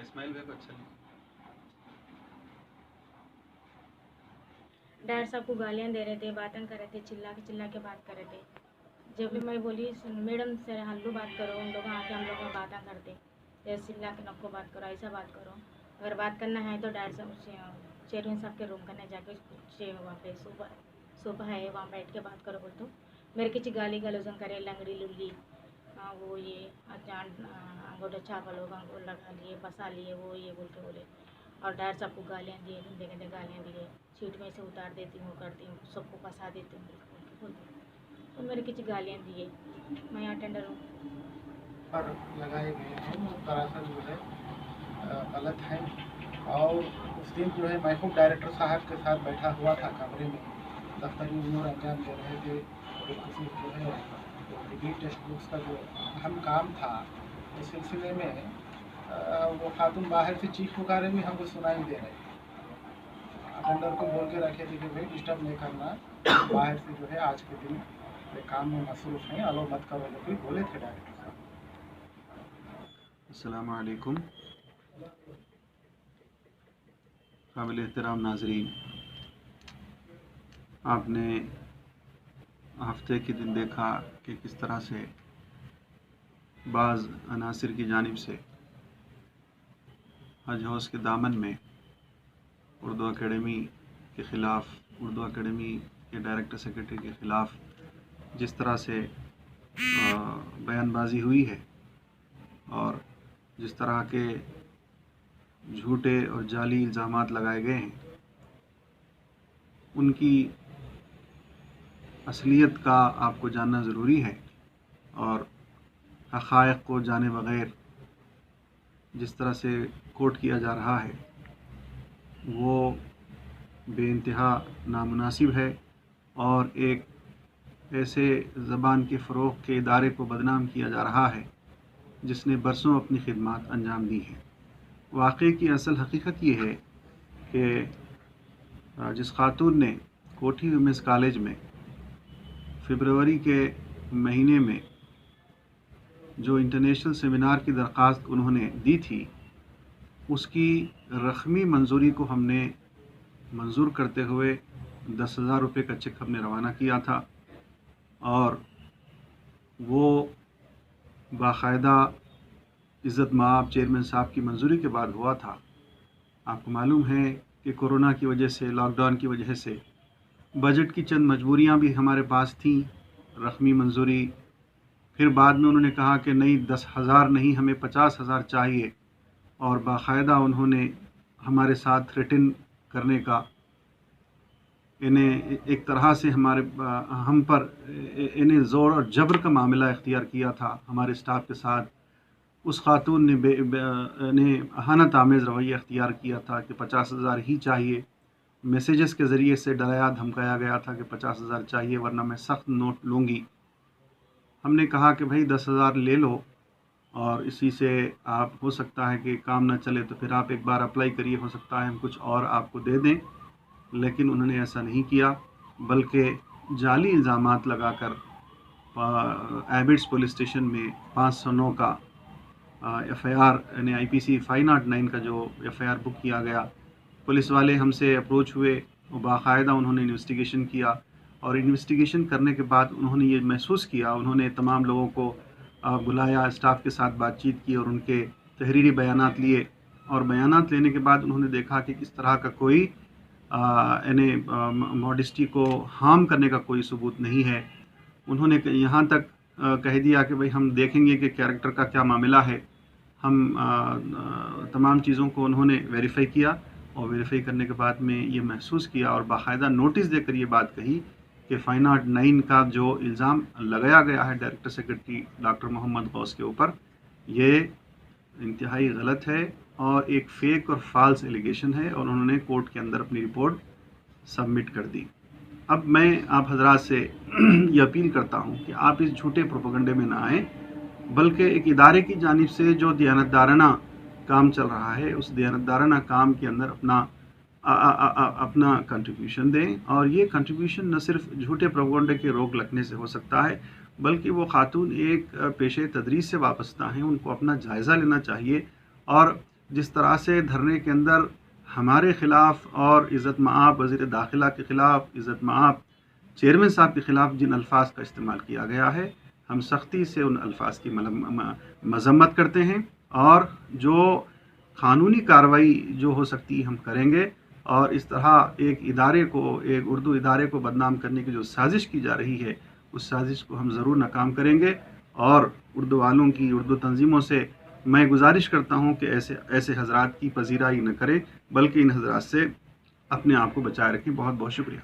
इस्माइल भाई को अच्छा नहीं। डैड साहब को गालियाँ दे रहे थे, बातें कर रहे थे, चिल्ला के बात कर रहे थे। जब भी मैं बोली मैडम से हल्लू बात करो, उन लोग आके हम लोग में बातें करते, जैसे चिल्ला के नको बात करो, ऐसा बात करो। अगर बात करना है तो डैड साहब चेयरमैन साहब के रूम करने जाके वहाँ पे सोफा है वहाँ बैठ के बात करो बोल तो मेरे किसी गाली गलौजन करे, लंगड़ी लुल्ली वो ये जान अंगूठा छापा लोग अंगूठ लगा लिए, फंसा लिए, वो ये बोल के बोले। और डैड साहब को गालियाँ दिए, गंदे गंदे गालियाँ दिए, सीट में से उतार देती हूँ, करती हूँ, सबको फंसा देती हूँ बोलते। तो मेरे किसी गालियाँ दिए। मैं अटेंडर हूँ। पर लगाए गए हैं वो दरअसल जो है गलत है। और उस दिन जो है महबूब डायरेक्टर साहब के साथ बैठा हुआ था कमरे में, दफ्तरी उमूर अंजाम दे रहे थे। किसी जो है रिपीट टेक्स्ट बुक्स का जो अहम काम था, इस सिलसिले में वो खातून बाहर से चीख पुकारे भी हमको सुनाई दे रहे। अटेंडर को बोल के रखे थे कि भाई डिस्टर्ब नहीं करना, बाहर से जो है आज के दिन काम में मसरूफ़ हैं, अलो मत करो, जो बोले थे डायरेक्टर साहब। अस्सलामु अलैकुम। काबिल एहतराम नाज़रीन, आपने हफ्ते के दिन देखा कि किस तरह से बाज़ अनासिर की जानिब से हज हाउस के दामन में उर्दू अकेडमी के ख़िलाफ़, उर्दू अकेडमी के डायरेक्टर सेक्रेटरी के ख़िलाफ़ जिस तरह से बयानबाजी हुई है और जिस तरह के झूठे और जाली इल्ज़ामात लगाए गए हैं, उनकी असलियत का आपको जानना ज़रूरी है। और हक़ाइक़ को जाने बग़ैर जिस तरह से कोट किया जा रहा है वो बेइंतहा नामुनासिब है और एक ऐसे ज़बान के फ़रोग़ के इदारे को बदनाम किया जा रहा है जिसने बरसों अपनी खिदमत अंजाम दी हैं। वाक़े की असल हकीकत ये है कि जिस खातून ने कोठी वुमेंस कॉलेज में फ़रवरी के महीने में जो इंटरनेशनल सेमिनार की दरख्वास्त उन्होंने दी थी, उसकी रकमी मंजूरी को हमने मंजूर करते हुए 10,000 रुपये का चेक हमने रवाना किया था और वो बाकायदा इज़्ज़त माब चेयरमैन साहब की मंजूरी के बाद हुआ था। आपको मालूम है कि कोरोना की वजह से, लॉकडाउन की वजह से बजट की चंद मजबूरियां भी हमारे पास थीं। रकमी मंजूरी, फिर बाद में उन्होंने कहा कि नहीं 10,000 नहीं, हमें 50,000 चाहिए और बाकायदा उन्होंने हमारे साथ थ्रेटन करने का, इन्हें एक तरह से हम पर इन्हें ज़ोर और जबर का मामला इख्तियार किया था हमारे स्टाफ के साथ। उस खातून ने अहानत आमेज़ रवैया इख्तियार किया था कि 50,000 ही चाहिए। मैसेजेस के ज़रिए से डराया धमकाया गया था कि 50,000 चाहिए वरना मैं सख्त नोट लूँगी। हमने कहा कि भाई 10,000 ले लो और इसी से आप, हो सकता है कि काम ना चले तो फिर आप एक बार अप्लाई करिए, हो सकता है हम कुछ और आपको दे दें। लेकिन उन्होंने ऐसा नहीं किया, बल्कि जाली इल्ज़ामात लगाकर एबिट्स पुलिस स्टेशन में 509 का FIR यानी IPC 509 का जो FIR बुक किया गया। पुलिस वाले हमसे अप्रोच हुए और बाकायदा उन्होंने इन्वेस्टिगेशन किया और इन्वेस्टिगेशन करने के बाद उन्होंने ये महसूस किया, उन्होंने तमाम लोगों को बुलाया, स्टाफ के साथ बातचीत की और उनके तहरीरी बयानात लिए और बयानात लेने के बाद उन्होंने देखा कि इस तरह का कोई मॉडेस्टी को हार्म करने का कोई सबूत नहीं है। उन्होंने यहाँ तक कह दिया कि भाई हम देखेंगे कि कैरेक्टर का क्या मामला है। हम तमाम चीज़ों को उन्होंने वेरीफाई किया और वेरीफाई करने के बाद में ये महसूस किया और बाकायदा नोटिस देकर ये बात कही कि 509 का जो इल्ज़ाम लगाया गया है director secretary doctor Mohammad Ghaus के ऊपर, ये इंतहाई गलत है और एक फ़ेक और फॉल्स एलिगेशन है और उन्होंने कोर्ट के अंदर अपनी रिपोर्ट सबमिट कर दी। अब मैं आप हजरात से ये अपील करता हूँ कि आप इस झूठे प्रोपेगेंडे में ना आएँ, बल्कि एक इदारे की जानिब से जो दियानतदाराना काम चल रहा है उस दियानतदाराना काम के अंदर अपना कंट्रीब्यूशन दें। और ये कंट्रीब्यूशन न सिर्फ झूठे प्रोपेगेंडे के रोक लगने से हो सकता है, बल्कि वो खातून एक पेशे तदरीस से वाबस्ता हैं, उनको अपना जायज़ा लेना चाहिए और जिस तरह से धरने के अंदर हमारे ख़िलाफ़ और इज़्ज़त मआब वज़ीर दाखिला के ख़िलाफ़, इज़्ज़त मआब चेयरमैन साहब के ख़िलाफ़ जिन अल्फाज का इस्तेमाल किया गया है, हम सख्ती से उन अल्फाज की मज़म्मत करते हैं और जो क़ानूनी कार्रवाई जो हो सकती है हम करेंगे। और इस तरह एक इदारे को, एक उर्दू इदारे को बदनाम करने की जो साजिश की जा रही है, उस साजिश को हम ज़रूर नाकाम करेंगे। और उर्दू वालों की, उर्दू तंजीमों से मैं गुजारिश करता हूँ कि ऐसे हज़रात की पजीराई न करें, बल्कि इन हज़रात से अपने आप को बचाए रखें। बहुत बहुत शुक्रिया।